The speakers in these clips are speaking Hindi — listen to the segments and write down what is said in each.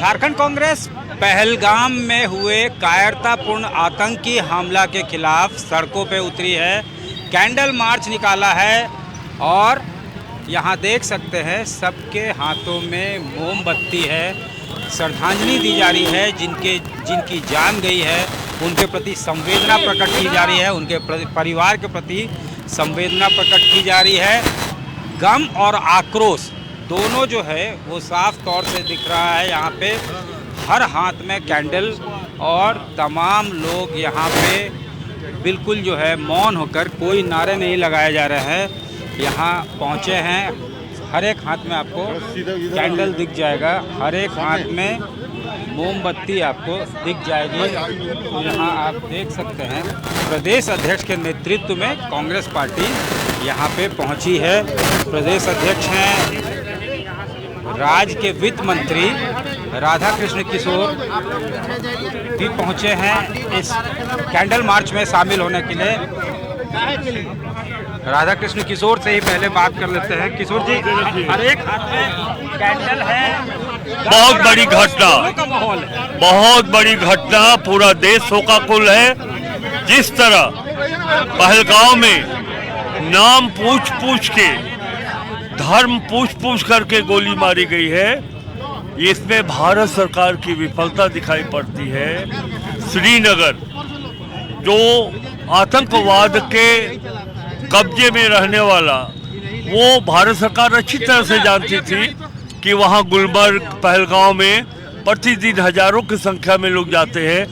झारखंड कांग्रेस पहलगाम में हुए कायरतापूर्ण आतंकी हमला के खिलाफ सड़कों पे उतरी है, कैंडल मार्च निकाला है और यहाँ देख सकते हैं सबके हाथों में मोमबत्ती है। श्रद्धांजलि दी जा रही है जिनकी जान गई है, उनके प्रति संवेदना प्रकट की जा रही है, उनके परिवार के प्रति संवेदना प्रकट की जा रही है। गम और आक्रोश दोनों जो है वो साफ तौर से दिख रहा है। यहाँ पे हर हाथ में कैंडल और तमाम लोग यहाँ पे बिल्कुल जो है मौन होकर, कोई नारे नहीं लगाए जा रहे हैं, यहाँ पहुँचे हैं। हर एक हाथ में आपको कैंडल दिख जाएगा, हर एक हाथ में मोमबत्ती आपको दिख जाएगी। यहाँ आप देख सकते हैं प्रदेश अध्यक्ष के नेतृत्व में कांग्रेस पार्टी यहाँ पे पहुँची है। प्रदेश अध्यक्ष हैं राज्य के वित्त मंत्री राधाकृष्ण किशोर भी पहुंचे हैं इस कैंडल मार्च में शामिल होने के लिए। राधाकृष्ण किशोर से ही पहले बात कर लेते हैं। किशोर जी, हर एक हाथ में कैंडल है, बहुत बड़ी घटना, बहुत बड़ी घटना, पूरा देश शोकाकुल है। जिस तरह पहलगाम में नाम पूछ पूछ के, धर्म पूछ पूछ करके गोली मारी गई है, इसमें भारत सरकार की विफलता दिखाई पड़ती है। श्रीनगर जो आतंकवाद के कब्जे में रहने वाला, वो भारत सरकार अच्छी तरह से जानती थी कि वहाँ गुलमर्ग, पहलगाम में प्रतिदिन हजारों की संख्या में लोग जाते हैं,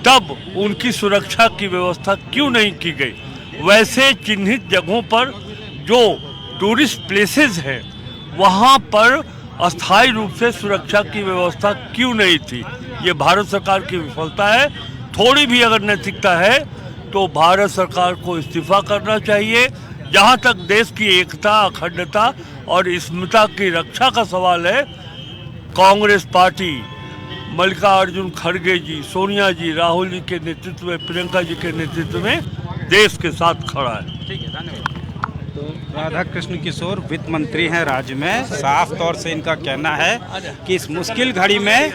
तब उनकी सुरक्षा की व्यवस्था क्यों नहीं की गई? वैसे चिन्हित जगहों पर जो टूरिस्ट प्लेसेस हैं, वहाँ पर अस्थायी रूप से सुरक्षा की व्यवस्था क्यों नहीं थी? ये भारत सरकार की विफलता है। थोड़ी भी अगर नैतिकता है तो भारत सरकार को इस्तीफा करना चाहिए। जहाँ तक देश की एकता, अखंडता और स्मृति की रक्षा का सवाल है, कांग्रेस पार्टी मल्लिकार्जुन खड़गे जी, सोनिया जी, राहुल जी के नेतृत्व में, प्रियंका जी के नेतृत्व में देश के साथ खड़ा है। ठीक है, धन्यवाद। तो राधाकृष्ण किशोर वित्त मंत्री हैं राज्य में। साफ तौर से इनका कहना है कि इस मुश्किल घड़ी में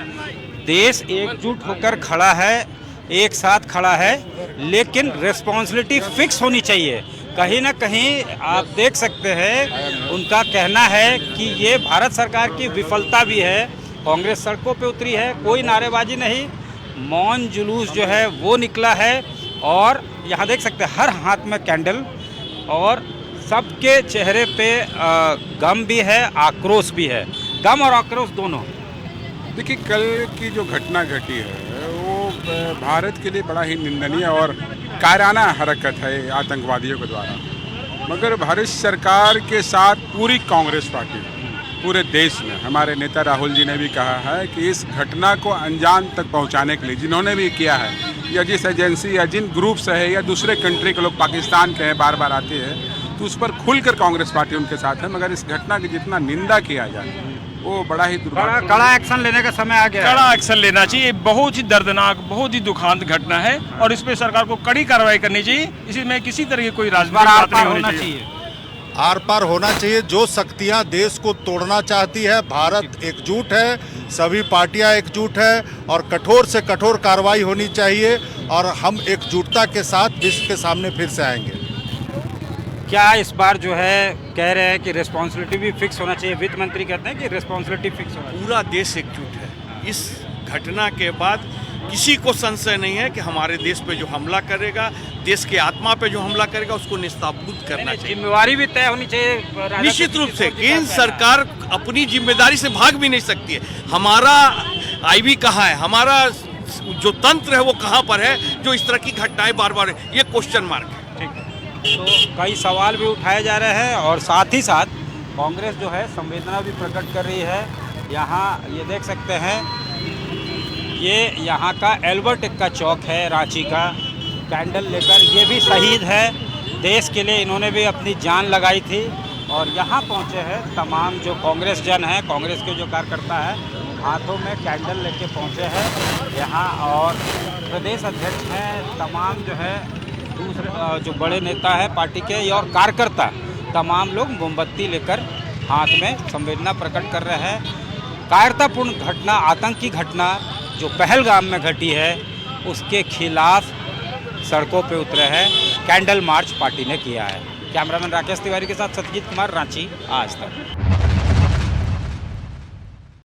देश एकजुट होकर खड़ा है, एक साथ खड़ा है, लेकिन रिस्पॉन्सिबिलिटी फिक्स होनी चाहिए। कहीं ना कहीं आप देख सकते हैं उनका कहना है कि ये भारत सरकार की विफलता भी है। कांग्रेस सड़कों पे उतरी है, कोई नारेबाजी नहीं, मौन जुलूस जो है वो निकला है। और यहाँ देख सकते हैं हर हाथ में कैंडल और सबके चेहरे पे गम भी है, आक्रोश भी है। गम और आक्रोश दोनों। देखिए, कल की जो घटना घटी है वो भारत के लिए बड़ा ही निंदनीय और कायराना हरकत है आतंकवादियों के द्वारा। मगर भारत सरकार के साथ पूरी कांग्रेस पार्टी, पूरे देश में, हमारे नेता राहुल जी ने भी कहा है कि इस घटना को अंजाम तक पहुंचाने के लिए जिन्होंने भी किया है, या जिस एजेंसी या जिन ग्रुप से है, या दूसरे कंट्री के लोग पाकिस्तान के हैं, बार बार आते हैं, तो उस पर खुलकर कांग्रेस पार्टी उनके साथ है। मगर इस घटना की जितना निंदा किया जाए वो बड़ा ही दुर्भाग्य। कड़ा एक्शन लेने का समय आ गया। कड़ा एक्शन लेना चाहिए। बहुत ही दर्दनाक, बहुत ही दुखांत घटना है और इस पे सरकार को कड़ी कार्रवाई करनी चाहिए। इसमें किसी तरह की कोई राजनीतिक बात नहीं होनी चाहिए। आर पार होना चाहिए। जो शक्तियां देश को तोड़ना चाहती है, भारत एकजुट है, सभी पार्टियां एकजुट है और कठोर से कठोर कार्रवाई होनी चाहिए और हम एकजुटता के साथ विश्व के सामने फिर से आएंगे। क्या इस बार जो है कह रहे हैं कि रिस्पॉन्सिबिलिटी भी फिक्स होना चाहिए? वित्त मंत्री कहते हैं कि रिस्पॉन्सिबिलिटी फिक्स होना चाहिए। पूरा देश एकजुट है। इस घटना के बाद किसी को संशय नहीं है कि हमारे देश पे जो हमला करेगा, देश के आत्मा पे जो हमला करेगा, उसको निस्ताबूत करना चाहिए। जिम्मेवारी भी तय होनी चाहिए निश्चित रूप से। केंद्र सरकार अपनी जिम्मेदारी से भाग भी नहीं सकती है। हमारा आईबी कहाँ है, हमारा जो तंत्र है वो कहाँ पर है, जो इस तरह की घटनाएं बार बार, ये क्वेश्चन मार्क है। तो कई सवाल भी उठाए जा रहे हैं और साथ ही साथ कांग्रेस जो है संवेदना भी प्रकट कर रही है। यहाँ ये देख सकते हैं, ये यहाँ का एल्बर्ट एक्का चौक है रांची का, कैंडल लेकर। ये भी शहीद है, देश के लिए इन्होंने भी अपनी जान लगाई थी। और यहाँ पहुँचे हैं तमाम जो कांग्रेस जन हैं, कांग्रेस के जो कार्यकर्ता हैं, हाथों में कैंडल लेके पहुँचे हैं यहाँ। और प्रदेश अध्यक्ष हैं, तमाम जो है दूसरे जो बड़े नेता है पार्टी के और कार्यकर्ता, तमाम लोग मोमबत्ती लेकर हाथ में संवेदना प्रकट कर रहे हैं। कायरतापूर्ण घटना, आतंकी घटना जो पहलगाम में घटी है, उसके खिलाफ सड़कों पे उतरे हैं। कैंडल मार्च पार्टी ने किया है। कैमरामैन राकेश तिवारी के साथ सत्यजीत कुमार, रांची, आज तक।